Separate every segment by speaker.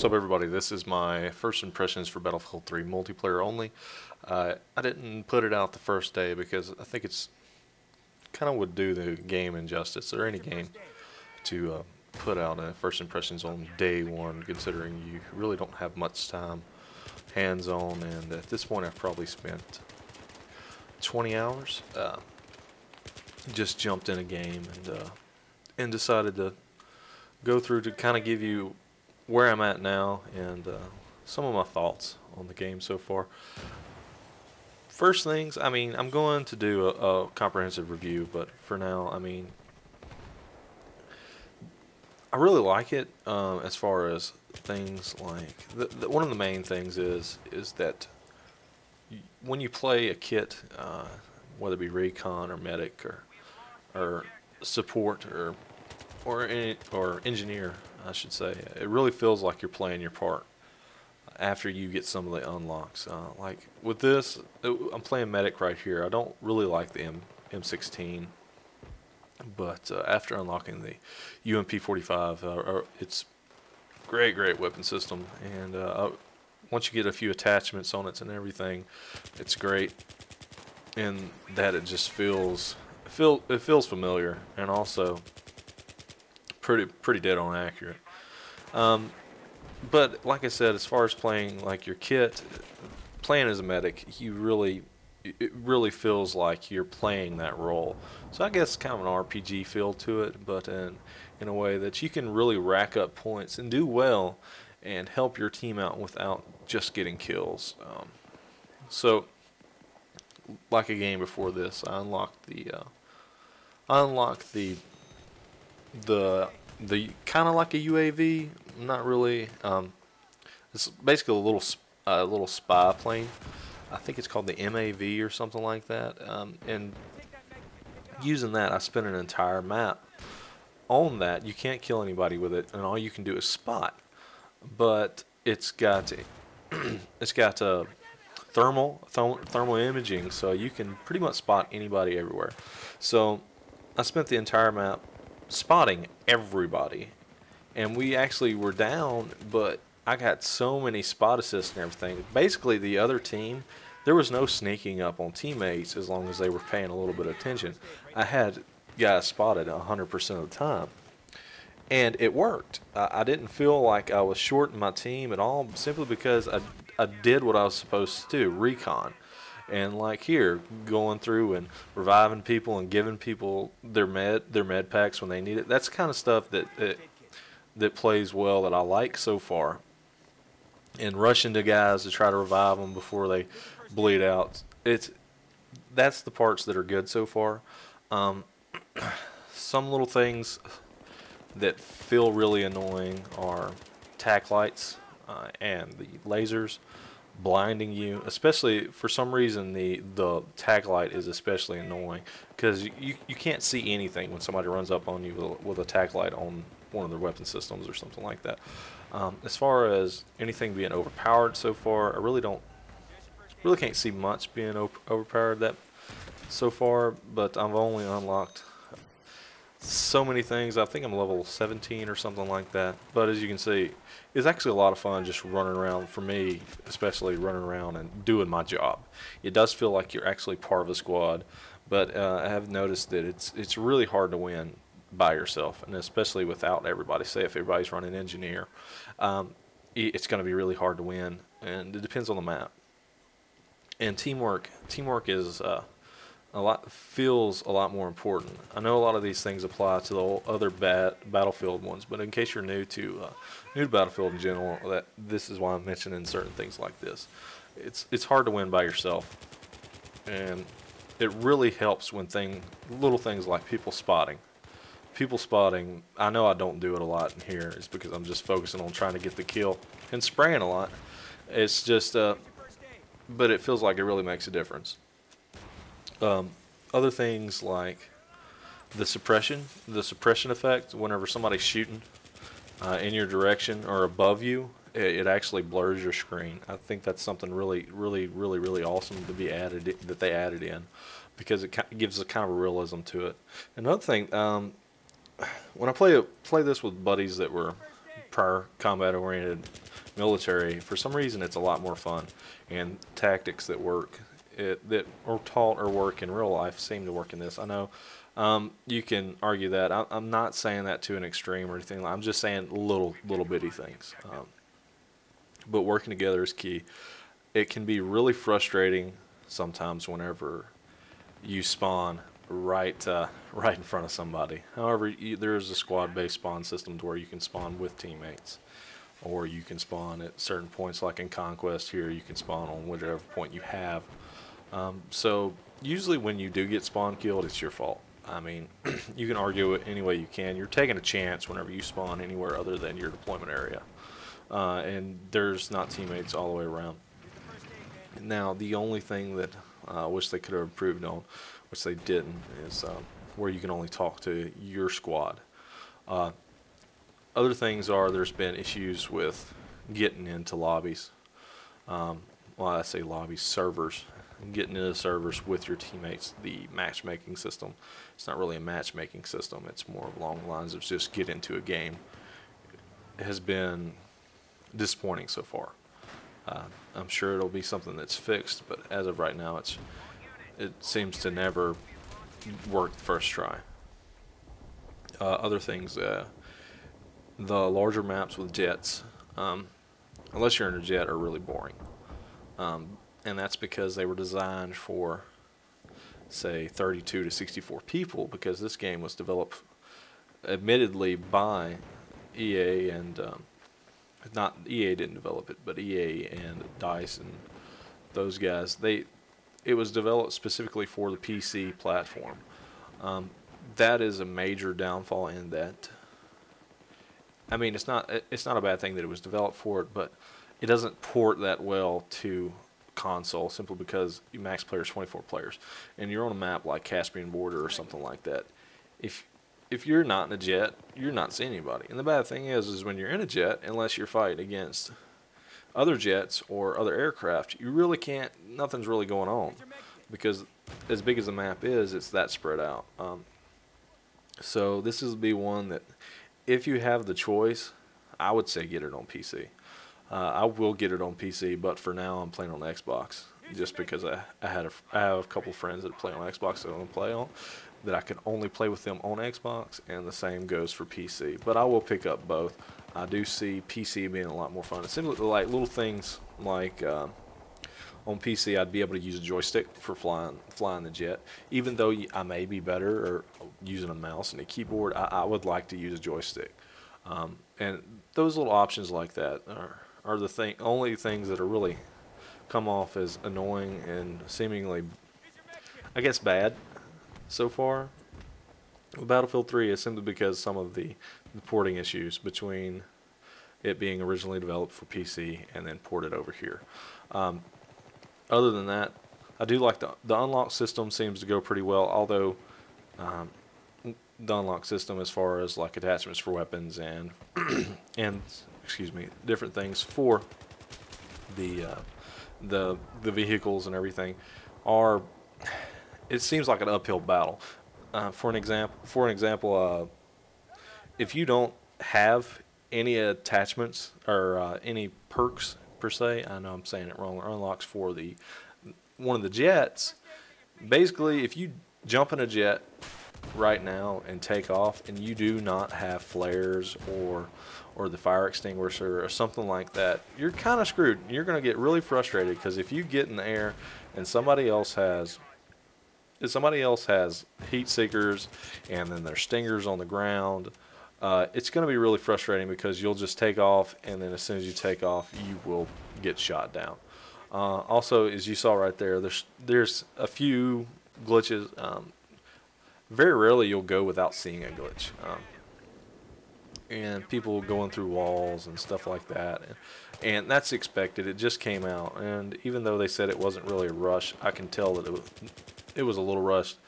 Speaker 1: What's up, everybody? This is my first impressions for Battlefield 3 multiplayer only. I didn't put it out the first day because I think it's kind of would do the game injustice, or any game, to put out first impressions on day one, considering you really don't have much time hands-on, and at this point I've probably spent 20 hours. Just jumped in a game and decided to go through to kind of give you where I'm at now and some of my thoughts on the game so far. First things, I'm going to do a comprehensive review, but for now, I really like it as far as things like one of the main things is that when you play a kit, whether it be recon or medic or support or engineer, I should say, it really feels like you're playing your part after you get some of the unlocks. Like with this, I'm playing medic right here. I don't really like the M16, but after unlocking the UMP-45, it's great weapon system, and once you get a few attachments on it and everything, it's great. And that it just feels familiar, and also pretty dead on accurate. But like I said, as far as playing like your kit, playing as a medic, it really feels like you're playing that role. So I guess kind of an RPG feel to it, but in a way that you can really rack up points and do well and help your team out without just getting kills. So like a game before this, I unlocked the kind of like a UAV, not really. It's basically a little spy plane. I think it's called the MAV or something like that. And using that, I spent an entire map on that. You can't kill anybody with it, and all you can do is spot. But it's got thermal imaging, so you can pretty much spot anybody everywhere. So I spent the entire map spotting everybody, and we actually were down, but I got so many spot assists and everything. Basically, the other team, there was no sneaking up on teammates as long as they were paying a little bit of attention. I had guys spotted 100% of the time, and it worked. I didn't feel like I was short in my team at all, simply because I did what I was supposed to do, recon. And like here, going through and reviving people and giving people their med packs when they need it. That's the kind of stuff that plays well, that I like so far. And rushing to guys to try to revive them before they bleed out. That's the parts that are good so far. Some little things that feel really annoying are tac lights and the lasers blinding you, especially for some reason the tag light is especially annoying, because you can't see anything when somebody runs up on you with a tag light on one of their weapon systems or something like that. As far as anything being overpowered so far, I really can't see much being overpowered that so far, but I've only unlocked so many things. I think I'm level 17 or something like that, but as you can see, it's actually a lot of fun just running around, for me especially, running around and doing my job. It does feel like you're actually part of a squad, but I have noticed that it's really hard to win by yourself, and especially without everybody. Say if everybody's running engineer, it's going to be really hard to win, and it depends on the map. And teamwork is feels a lot more important. I know a lot of these things apply to the other Battlefield ones, but in case you're new to Battlefield in general, this is why I'm mentioning certain things like this. It's hard to win by yourself, and it really helps when little things like people spotting. I know I don't do it a lot in here. It's because I'm just focusing on trying to get the kill and spraying a lot. It's just, but it feels like it really makes a difference. Other things like the suppression effect. Whenever somebody's shooting in your direction or above you, it actually blurs your screen. I think that's something really awesome to be added, that they added in, because it gives a kind of a realism to it. Another thing, when I play this with buddies that were prior combat-oriented military, for some reason it's a lot more fun, and tactics that work, that are taught or work in real life seem to work in this. I know you can argue that. I'm not saying that to an extreme or anything. I'm just saying little bitty things. But working together is key. It can be really frustrating sometimes whenever you spawn right in front of somebody. However, there is a squad-based spawn system to where you can spawn with teammates, or you can spawn at certain points, like in Conquest here. You can spawn on whatever point you have. So usually when you do get spawn killed, it's your fault. I mean, you can argue it any way you can. You're taking a chance whenever you spawn anywhere other than your deployment area, and there's not teammates all the way around. Now, the only thing that I wish they could have improved on, which they didn't, is where you can only talk to your squad. Other things are, there's been issues with getting into lobbies. Well, I say lobbies, servers. Getting into servers with your teammates. The matchmaking system, it's not really a matchmaking system. It's more along the lines of just get into a game. It has been disappointing so far. I'm sure it'll be something that's fixed, but as of right now, it seems to never work first try. Other things, the larger maps with jets, unless you're in a jet, are really boring. And that's because they were designed for, say, 32 to 64 people, because this game was developed admittedly by EA, and not EA didn't develop it, but EA and DICE and those guys, it was developed specifically for the PC platform. That is a major downfall in that. I mean, it's not a bad thing that it was developed for it, but it doesn't port that well to console, simply because you max players 24 players, and you're on a map like Caspian Border or something like that. If you're not in a jet, you're not seeing anybody. And the bad thing is when you're in a jet, unless you're fighting against other jets or other aircraft, you really can't. Nothing's really going on, because as big as the map is, it's that spread out. So this is be one that, if you have the choice, I would say get it on PC. I will get it on PC, but for now I'm playing on Xbox, just because I have a couple friends that play on Xbox that I want to play on, that I can only play with them on Xbox, and the same goes for PC. But I will pick up both. I do see PC being a lot more fun. It's simply like little things like on PC I'd be able to use a joystick for flying the jet. Even though I may be better or using a mouse and a keyboard, I would like to use a joystick. And those little options like that are the only things that are really come off as annoying and seemingly, I guess, bad so far. With Battlefield 3 is simply because some of the porting issues between it being originally developed for PC and then ported over here. Other than that, I do like the unlock system. Seems to go pretty well, although the unlock system as far as like attachments for weapons and excuse me, different things for the vehicles and everything are, it seems like an uphill battle. For an example, if you don't have any attachments or any perks per se, I know I'm saying it wrong, or unlocks for one of the jets. Basically, if you jump in a jet right now and take off, and you do not have flares or the fire extinguisher or something like that, you're kind of screwed. You're going to get really frustrated, because if you get in the air and somebody else has heat seekers and then there's stingers on the ground, it's going to be really frustrating, because you'll just take off, and then as soon as you take off, you will get shot down. Also, as you saw right there, there's a few glitches. Very rarely you'll go without seeing a glitch. And people going through walls and stuff like that. And that's expected. It just came out. And even though they said it wasn't really a rush, I can tell that it was a little rushed.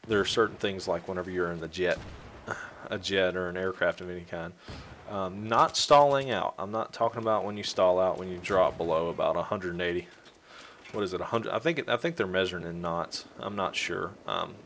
Speaker 1: There are certain things, like whenever you're in a jet or an aircraft of any kind, not stalling out. I'm not talking about when you stall out, when you drop below about 180. What is it, 100? I think they're measuring in knots. I'm not sure.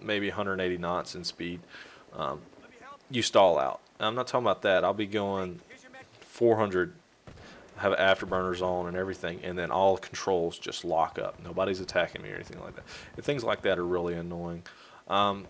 Speaker 1: Maybe 180 knots in speed. You stall out. I'm not talking about that. I'll be going 400 have afterburners on and everything, and then all controls just lock up. Nobody's attacking me or anything like that. And things like that are really annoying. Um,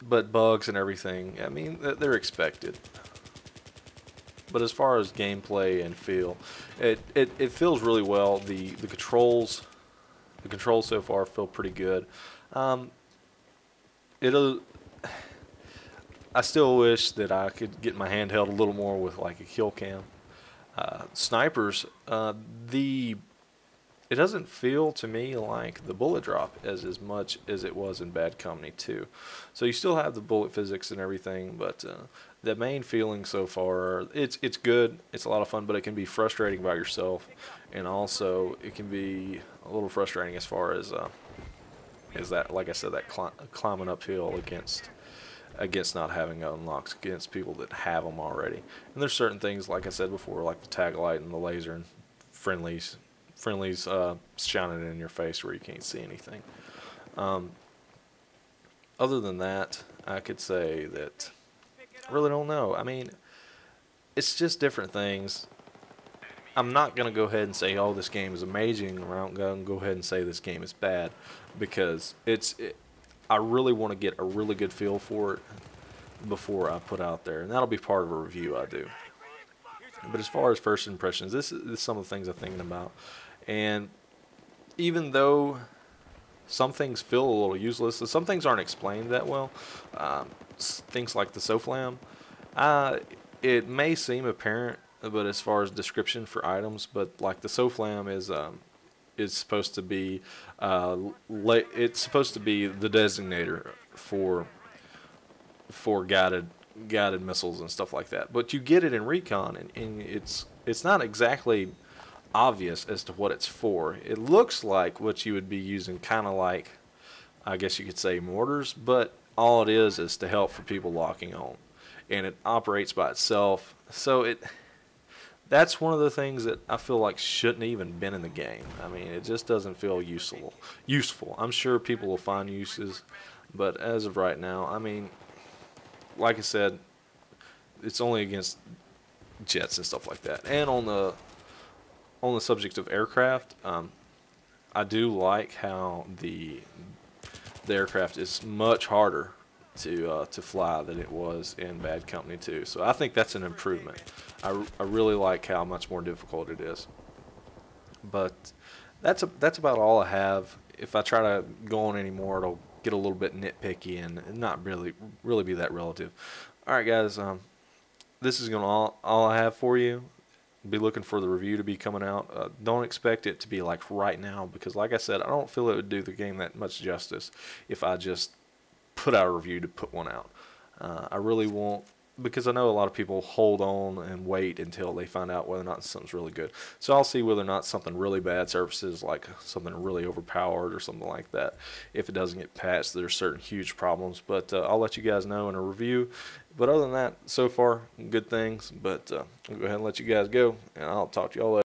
Speaker 1: but bugs and everything, I mean, they're expected. But as far as gameplay and feel, it feels really well. The controls so far feel pretty good. Um, it'll. I still wish that I could get my handheld a little more with like a kill cam. Snipers, it doesn't feel to me like the bullet drop as much as it was in Bad Company 2. So you still have the bullet physics and everything, but the main feeling so far, it's good, it's a lot of fun, but it can be frustrating by yourself, and also it can be a little frustrating as far as that, like I said, that climbing uphill against not having unlocks against people that have them already. And there's certain things, like I said before, like the tag light and the laser and friendlies shining in your face where you can't see anything. Other than that, I could say that I really don't know. I mean, it's just different things. I'm not going to go ahead and say, oh, this game is amazing, or I'm going to go ahead and say this game is bad, because I really want to get a really good feel for it before I put out there, and that'll be part of a review I do. But as far as first impressions, this is some of the things I'm thinking about. And even though some things feel a little useless, and some things aren't explained that well, things like the SOFLAM, it may seem apparent, but as far as description for items, but like the SOFLAM is supposed to be it's supposed to be the designator for guided missiles and stuff like that. But you get it in Recon, and it's not exactly obvious as to what it's for. It looks like what you would be using, kind of like, I guess you could say, mortars, but all it is to help for people locking on, and it operates by itself. So that's one of the things that I feel like shouldn't even been in the game. I mean, it just doesn't feel useful. I'm sure people will find uses, but as of right now, I mean, like I said, it's only against jets and stuff like that. And on the subject of aircraft, I do like how the aircraft is much harder to fly than it was in Bad Company 2. So I think that's an improvement. I really like how much more difficult it is. But that's about all I have. If I try to go on any more, it'll get a little bit nitpicky and not really be that relative. All right, guys. This is all I have for you. Be looking for the review to be coming out. Don't expect it to be like right now, because like I said, I don't feel it would do the game that much justice if I just put out a review to put one out. I really won't, because I know a lot of people hold on and wait until they find out whether or not something's really good. So I'll see whether or not something really bad surfaces, like something really overpowered or something like that. If it doesn't get patched, there's certain huge problems. But I'll let you guys know in a review. But other than that, so far, good things. But I'll go ahead and let you guys go, and I'll talk to y'all later.